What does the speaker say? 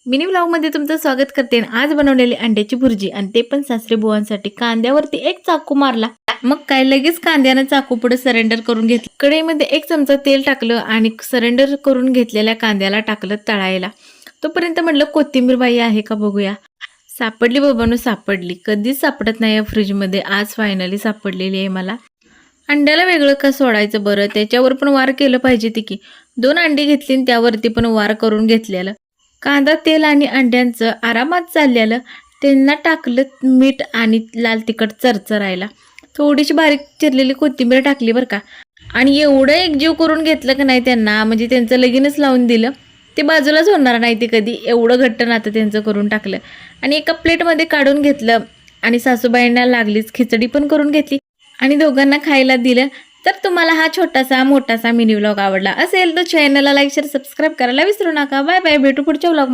Mini व्लॉगमध्ये तुमचं स्वागत करते. आज बनवलेली अंड्याची भुर्जी आणि ते पण सासरे बुवांसाठी. कांद्यावरती एक चाकू मारला, मग काय लगेच कांद्यानं चाकू पुढे सरेंडर करून घेतलं. कढईमध्ये 1 चमचा तेल टाकलं आणि सरेंडर करून घेतलेल्या कांद्याला टाकलं तळायला. तोपर्यंत म्हटलं कोथिंबीर बाई आहे का बघूया. सापडली बाबांनो, सापडली. कधीच सापडत नाही या फ्रीजमध्ये, आज फायनली सापडलेली आहे मला. अंड्याला वेगळं का सोडायचं बरं, त्याच्यावर पण वार केलं पाहिजे ती की. 2 अंडी घेतली आणि त्यावरती पण वार करून घेतलेलं. कांदा, तेल आणि अंड्यांचं आरामात चाललेलं. त्यांना टाकलं मीठ आणि लाल तिखट चरचरायला. थोडीशी बारीक चिरलेली कोथिंबीर टाकली बरं का. आणि एवढं एकजीव करून घेतलं की नाही त्यांना, म्हणजे त्यांचं लगीनच लावून दिलं. ते बाजूलाच होणार नाही ते कधी, एवढं घट्ट नातं त्यांचं करून टाकलं. आणि एका प्लेटमध्ये काढून घेतलं आणि सासूबाईंना लागलीच खिचडी पण करून घेतली आणि दोघांना खायला दिलं. तर तुम्हाला हा छोटासा मोठासा मिनी व्लॉग आवडला असेल तर चॅनलला लाईक शेअर सबस्क्राईब करायला विसरू नका. बाय बाय, भेटू पुढच्या व्लॉग.